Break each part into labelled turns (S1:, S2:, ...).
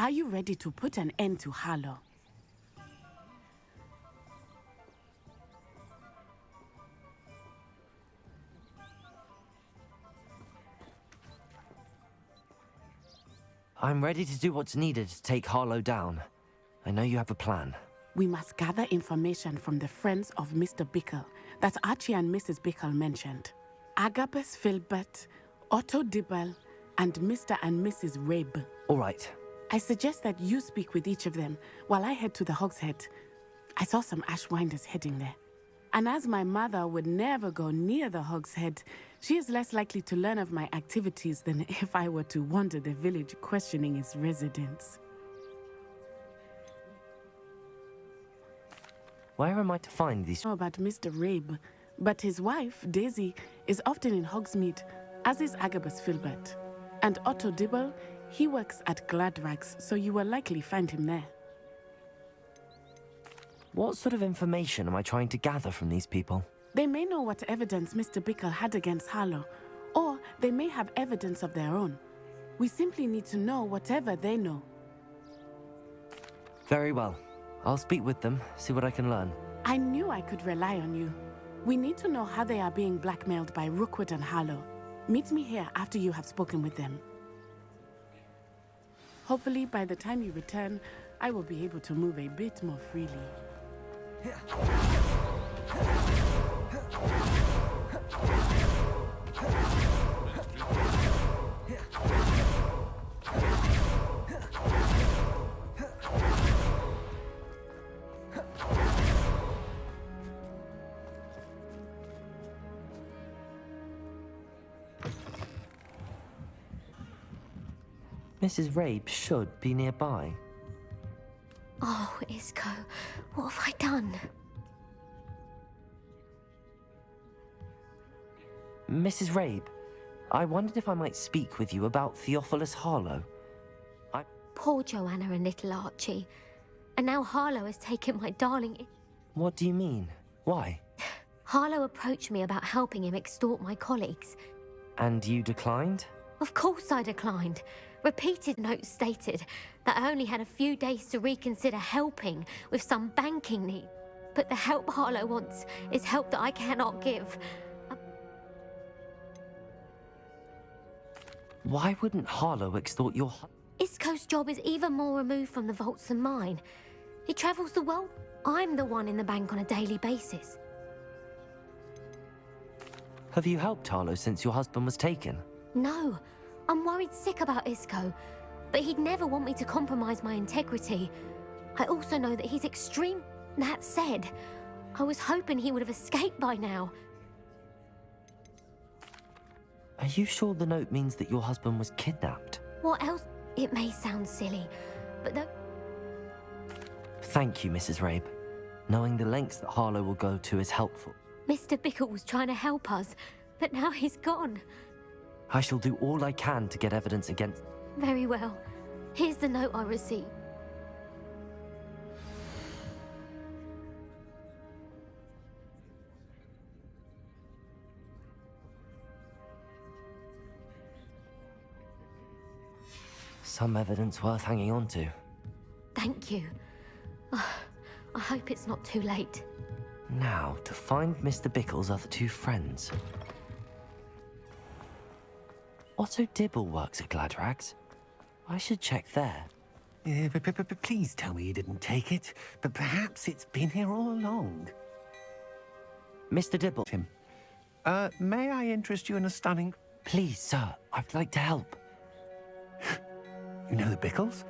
S1: Are you ready to put an end to Harlow?
S2: I'm ready to do what's needed to take Harlow down. I know you have a plan.
S1: We must gather information from the friends of Mr. Bickle that Archie and Mrs. Bickle mentioned. Agabus Filbert, Otto Dibble, and Mr. and Mrs. Rabe.
S2: All right.
S1: I suggest that you speak with each of them while I head to the Hogshead. I saw some Ashwinders heading there. And as my mother would never go near the Hogshead, she is less likely to learn of my activities than if I were to wander the village questioning its residents.
S2: Where am I to find these?
S1: I know about Mr. Rabe, but his wife, Daisy, is often in Hogsmeade, as is Agabus Filbert. And Otto Dibble, he works at Gladrags, so you will likely find him there.
S2: What sort of information am I trying to gather from these people?
S1: They may know what evidence Mr. Bickle had against Harlow, or they may have evidence of their own. We simply need to know whatever they know.
S2: Very well. I'll speak with them, see what I can learn.
S1: I knew I could rely on you. We need to know how they are being blackmailed by Rookwood and Harlow. Meet me here after you have spoken with them. Hopefully, by the time you return, I will be able to move a bit more freely.
S2: Mrs. Rabe should be nearby.
S3: Oh, Isco, what have I done?
S2: Mrs. Rabe, I wondered if I might speak with you about Theophilus Harlow.
S3: Poor Joanna and little Archie. And now Harlow has taken my darling.
S2: What do you mean? Why?
S3: Harlow approached me about helping him extort my colleagues.
S2: And you declined?
S3: Of course I declined. Repeated notes stated that I only had a few days to reconsider helping with some banking need. But the help Harlow wants is help that I cannot give.
S2: Why wouldn't Harlow extort your...
S3: Isco's job is even more removed from the vaults than mine. He travels the world. I'm the one in the bank on a daily basis.
S2: Have you helped Harlow since your husband was taken?
S3: No. I'm worried sick about Isco, but he'd never want me to compromise my integrity. I also know that he's extreme. That said, I was hoping he would have escaped by now.
S2: Are you sure the note means that your husband was kidnapped?
S3: What else? It may sound silly, but though...
S2: Thank you, Mrs. Rabe. Knowing the lengths that Harlow will go to is helpful.
S3: Mr. Bickle was trying to help us, but now he's gone.
S2: I shall do all I can to get evidence against...
S3: Very well. Here's the note I received.
S2: Some evidence worth hanging on to.
S3: Thank you. I hope it's not too late.
S2: Now, to find Mr. Bickle's other two friends. Otto Dibble works at Gladrags. I should check there.
S4: Please tell me you didn't take it, but perhaps it's been here all along.
S2: Mr. Dibble.
S4: Tim, may I interest you in a stunning...
S2: Please, sir, I'd like to help.
S4: You know the Bickles?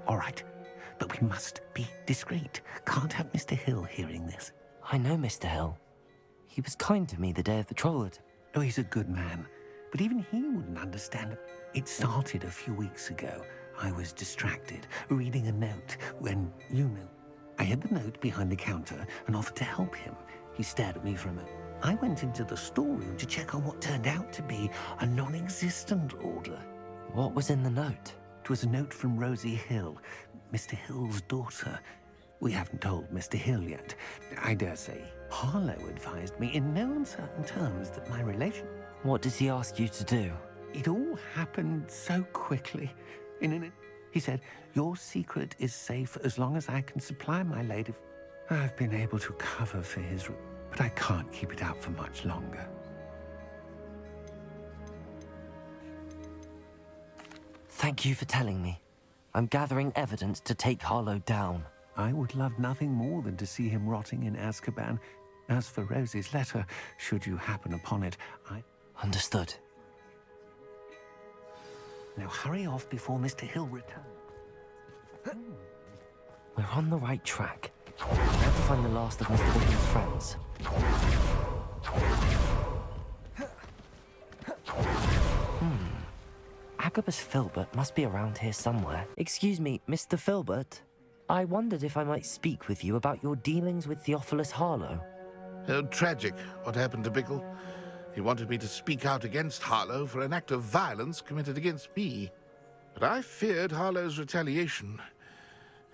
S4: All right, but we must be discreet. Can't have Mr. Hill hearing this.
S2: I know Mr. Hill. He was kind to me the day of the Trollard.
S4: Oh, he's a good man, but even he wouldn't understand. It started a few weeks ago. I was distracted, reading a note when, you know, I hid the note behind the counter and offered to help him. He stared at me for a moment. I went into the storeroom to check on what turned out to be a non-existent order.
S2: What was in the note?
S4: It was a note from Rosie Hill, Mr. Hill's daughter. We haven't told Mr. Hill yet. I dare say Harlow advised me in no uncertain terms that my relation...
S2: What does he ask you to do?
S4: It all happened so quickly. He said, your secret is safe as long as I can supply my lady. I've been able to cover for his... but I can't keep it out for much longer.
S2: Thank you for telling me. I'm gathering evidence to take Harlow down.
S4: I would love nothing more than to see him rotting in Azkaban. As for Rosie's letter, should you happen upon it,
S2: Understood.
S4: Now hurry off before Mr. Hill returns.
S2: We're on the right track. Now to find the last of Mr. Bickle's friends. Agabus Filbert must be around here somewhere. Excuse me, Mr. Filbert. I wondered if I might speak with you about your dealings with Theophilus Harlow.
S5: Oh, tragic, what happened to Bickle. He wanted me to speak out against Harlow for an act of violence committed against me. But I feared Harlow's retaliation,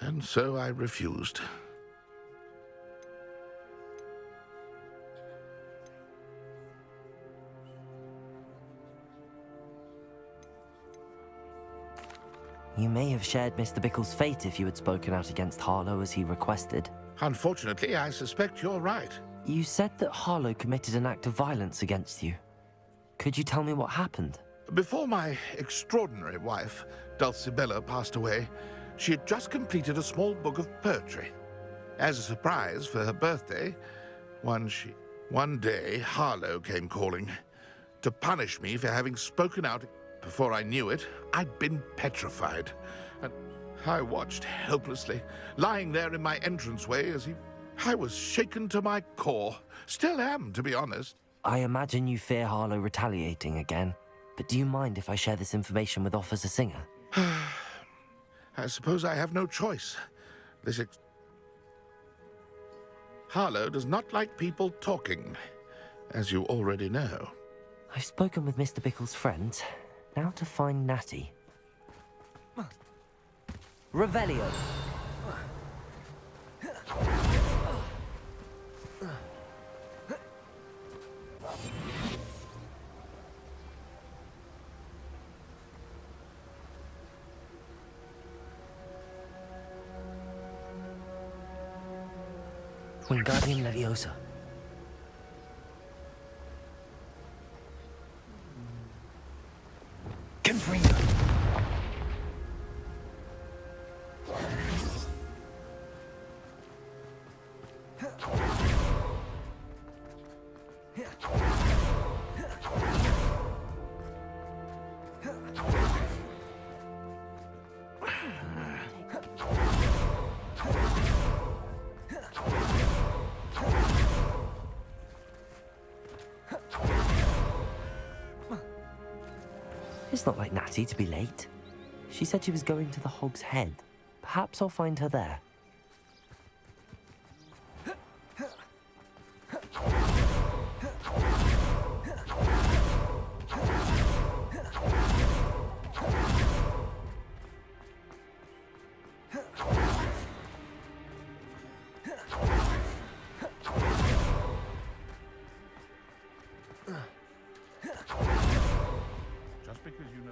S5: and so I refused.
S2: You may have shared Mr. Bickle's fate if you had spoken out against Harlow as he requested.
S5: Unfortunately, I suspect you're right.
S2: You said that Harlow committed an act of violence against you. Could you tell me what happened?
S5: Before my extraordinary wife, Dulcibella, passed away, she had just completed a small book of poetry. As a surprise for her birthday, one day Harlow came calling to punish me for having spoken out. Before I knew it, I'd been petrified. And I watched helplessly, lying there in my entranceway as I was shaken to my core. Still am, to be honest.
S2: I imagine you fear Harlow retaliating again, but do you mind if I share this information with Officer Singer?
S5: I suppose I have no choice. Harlow does not like people talking, as you already know.
S2: I've spoken with Mr. Bickle's friends. Now to find Natty. Revelio! Wingardium Leviosa. Confringo. It's not like Natty to be late. She said she was going to the Hog's Head. Perhaps I'll find her there.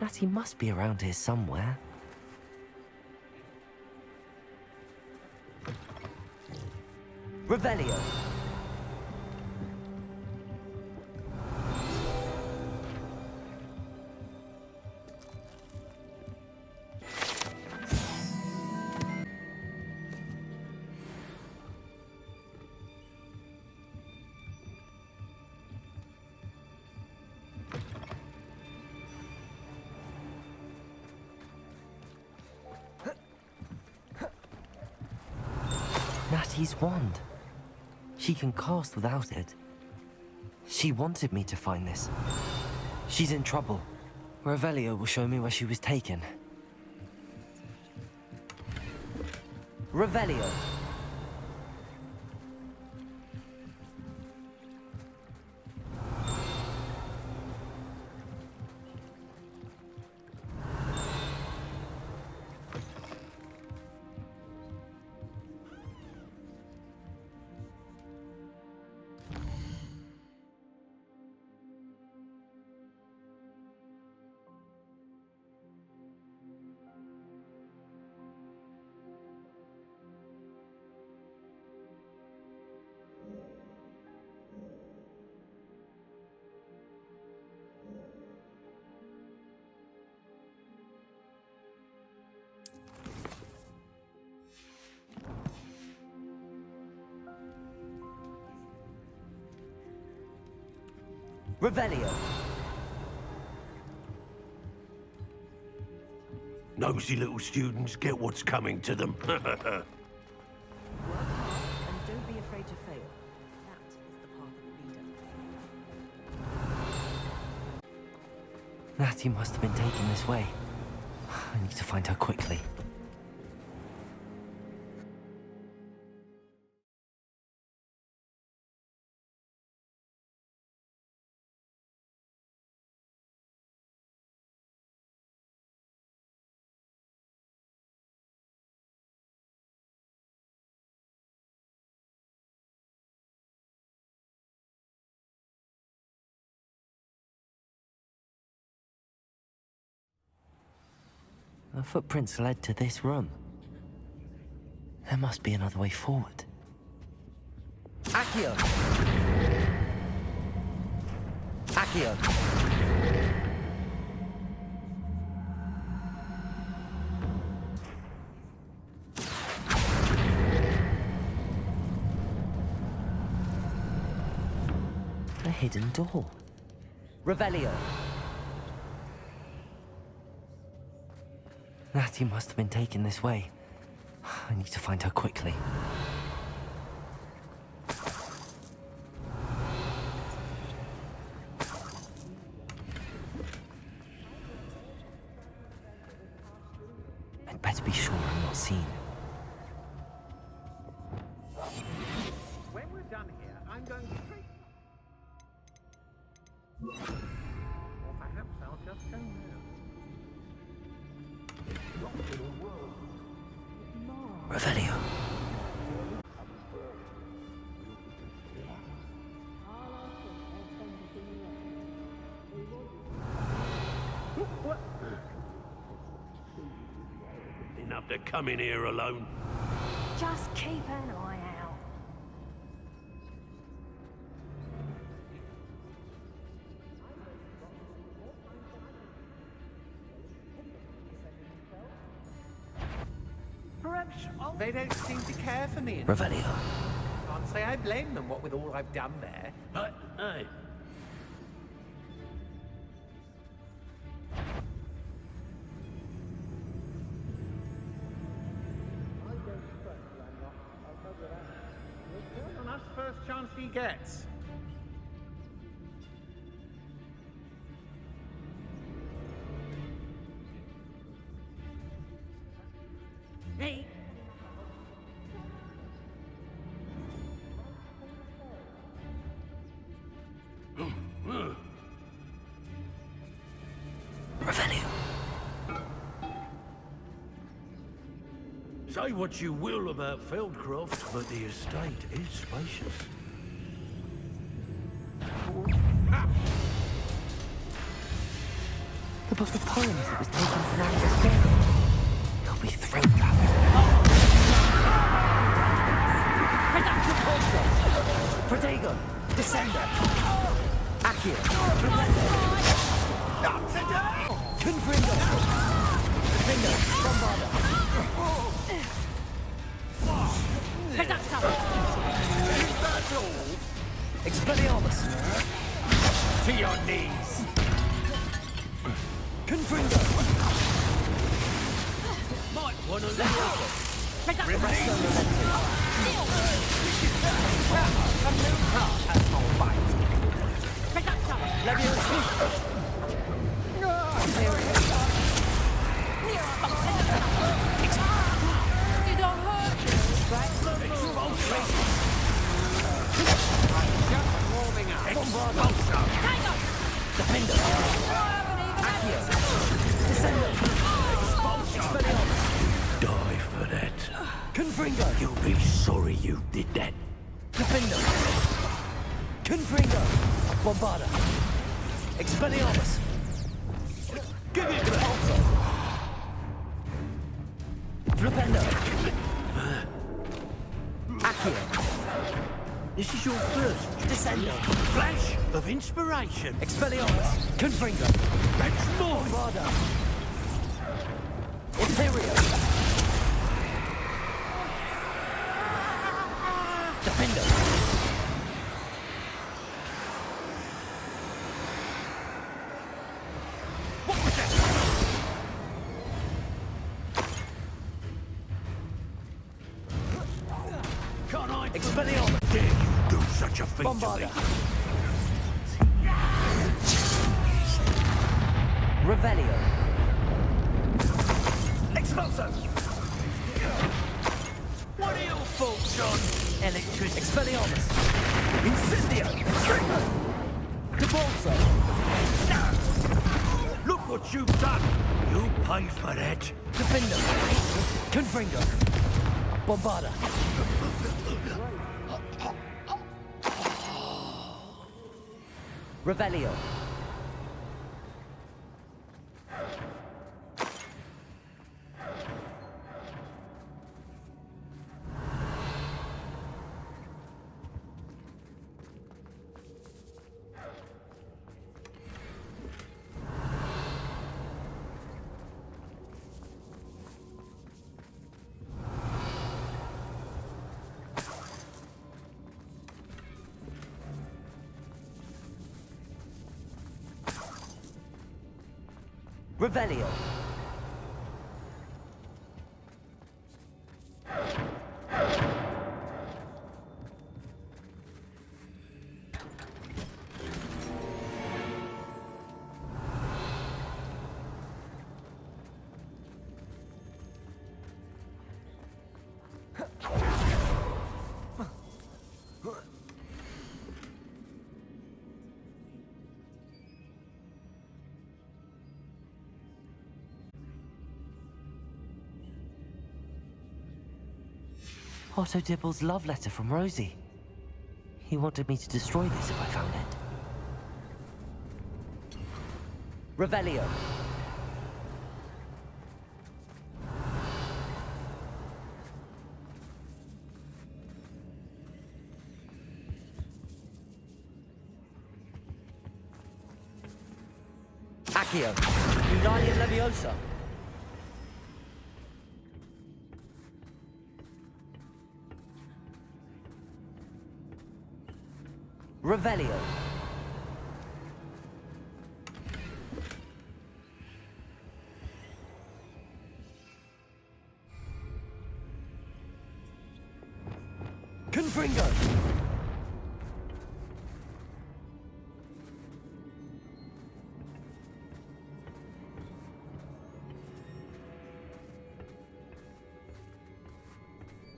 S2: Natty must be around here somewhere. Revelio! Natty's wand. She can cast without it. She wanted me to find this. She's in trouble. Revelio will show me where she was taken. Revelio! Revelio.
S6: Nosy little students get what's coming to them.
S7: And don't be afraid to fail. That is the path of a leader.
S2: Natty must have been taken this way. I need to find her quickly. The footprints led to this room. There must be another way forward. Accio! Accio! A hidden door. Revelio. Natty must have been taken this way. I need to find her quickly. I'd better be sure I'm not seen.
S8: When we're done here, I'm going straight. Or perhaps I'll just go now.
S2: Revelio.
S6: Enough to come in here alone.
S7: Just keep an eye out.
S8: Perhaps they don't seem to care for me.
S2: Revelio.
S8: Can't say I blame them, what with all I've done there.
S6: But, hey,
S8: On us first chance he gets.
S7: Hey!
S2: Revelio.
S6: say what you will about Feldcroft, but the estate is spacious.
S2: The book of poems that was taken from Alice's bed. He'll be thrilled to have it. Protego, Descender, Accio,
S8: Not today!
S2: Confringo, Finger, Bombarda, Expelliarmus,
S8: To your knees!
S2: Confringo,
S6: Might want to let
S2: Defender, Accio, Descender, Expelliarmus,
S6: die for that.
S2: Confringo,
S6: You'll be sorry you did that.
S2: Defender, Confringo, Bombarda, Expelliarmus,
S6: Give it to
S2: Repulsor, Flipendo, Accio,
S6: This is your first
S2: Descender,
S6: flash of inspiration.
S2: Expelliarmus, Confringo,
S6: That's mine.
S2: Bombarda, Imperio, Defender, Expelliarmus!
S6: Dare you do such a thing to
S2: Bombarda!
S6: me?
S2: Revelio! Expulso!
S6: What are your thoughts on electricity?
S2: Expelliarmus! Incendio! Debolso!
S6: Look what you've done! You pay for that!
S2: Defender! Confringo! Bombarda! Revelio! Revelio! Otto Dibble's love letter from Rosie. He wanted me to destroy this if I found it. Revelio. Accio. Wingardium Leviosa. Revelio. Confringo.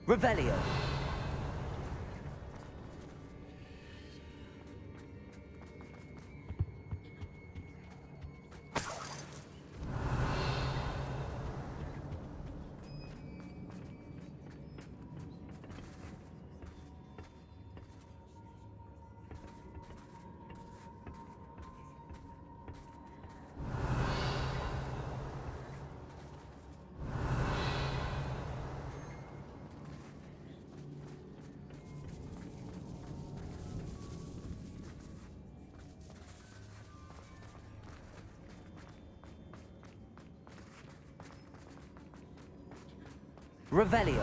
S2: Revelio. Revelio.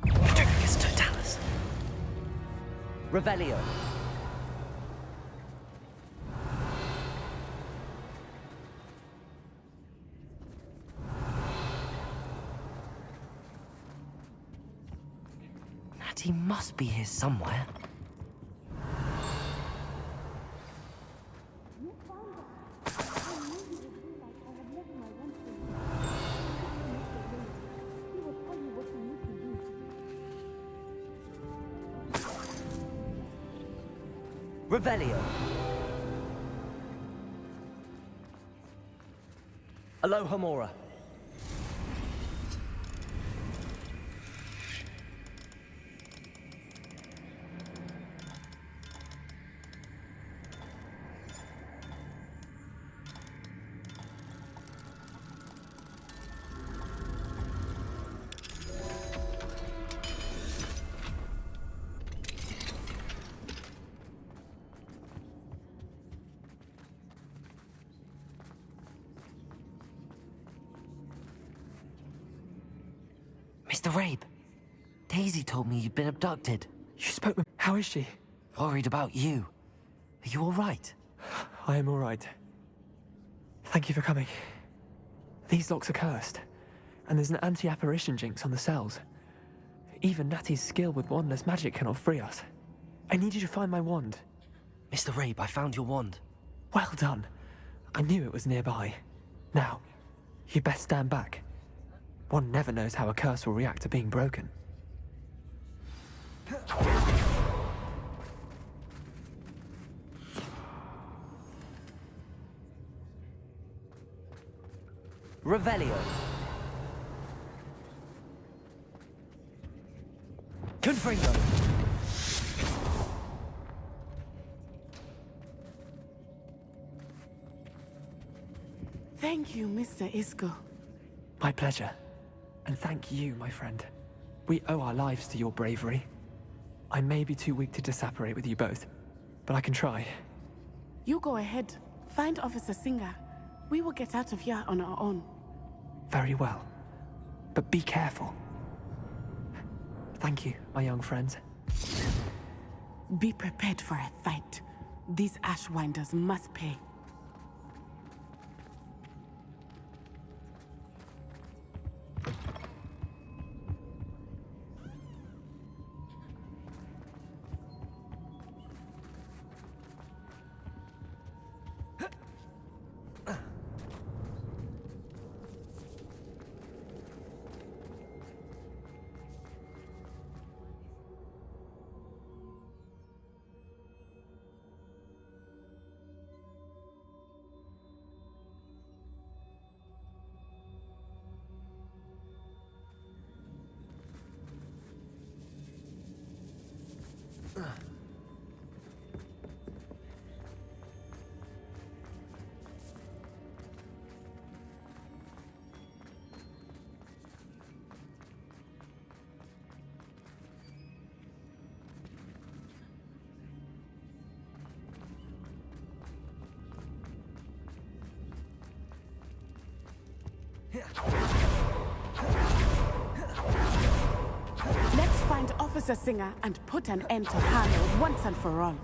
S2: Petrificus Totalis. Revelio. Natty must be here somewhere. Revelio. Alohomora. Mr. Rabe, Daisy told me you'd been abducted.
S9: You spoke with... How is she?
S2: Worried about you. Are you all right?
S9: I am all right. Thank you for coming. These locks are cursed, and there's an anti-apparition jinx on the cells. Even Natty's skill with wandless magic cannot free us. I need you to find my wand.
S2: Mr. Rabe, I found your wand.
S9: Well done. I knew it was nearby. Now, you best stand back. One never knows how a curse will react to being broken.
S2: Revelio. Confringo.
S1: Thank you, Mr. Isco.
S9: My pleasure. And thank you, my friend. We owe our lives to your bravery. I may be too weak to disapparate with you both, but I can try.
S1: You go ahead. Find Officer Singer. We will get out of here on our own.
S9: Very well. But be careful. Thank you, my young friends.
S1: Be prepared for a fight. These Ashwinders must pay. Let's find Officer Singer and put an end to Harlow once and for all.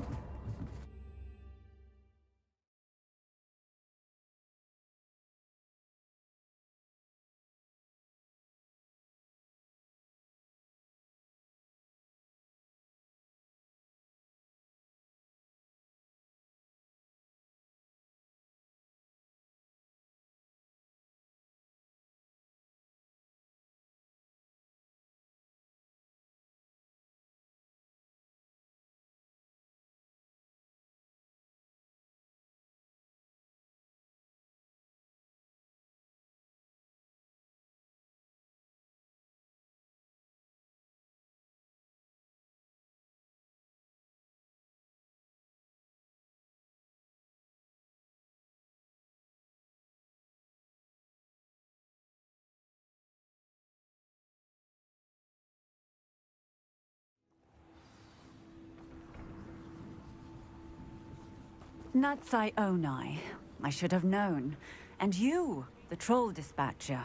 S7: Natsai Onai. I should have known. And you, the troll dispatcher.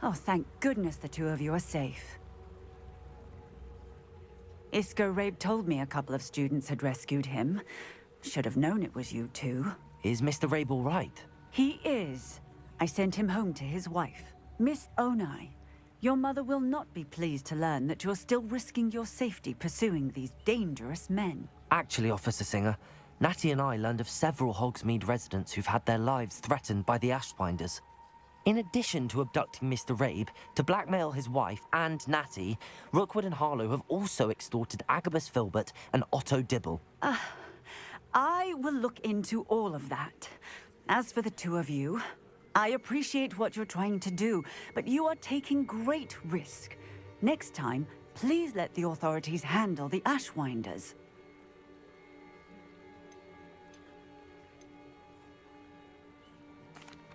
S7: Oh, thank goodness the two of you are safe. Isco Rabe told me a couple of students had rescued him. Should have known it was you two.
S2: Is Mr. Rabe all right?
S7: He is. I sent him home to his wife. Miss Onai, your mother will not be pleased to learn that you're still risking your safety pursuing these dangerous men.
S2: Actually, Officer Singer, Natty and I learned of several Hogsmeade residents who've had their lives threatened by the Ashwinders. In addition to abducting Mr. Rabe, to blackmail his wife and Natty, Rookwood and Harlow have also extorted Agabus Filbert and Otto Dibble.
S7: I will look into all of that. As for the two of you, I appreciate what you're trying to do, but you are taking great risk. Next time, please let the authorities handle the Ashwinders.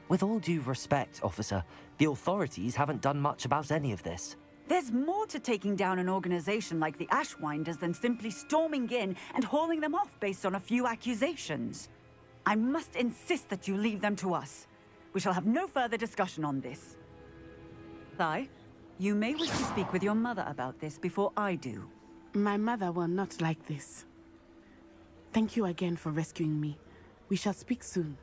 S2: With all due respect, officer, the authorities haven't done much about any of this.
S7: There's more to taking down an organization like the Ashwinders than simply storming in and hauling them off based on a few accusations. I must insist that you leave them to us. We shall have no further discussion on this. Sai, you may wish to speak with your mother about this before I do.
S1: My mother will not like this. Thank you again for rescuing me. We shall speak soon.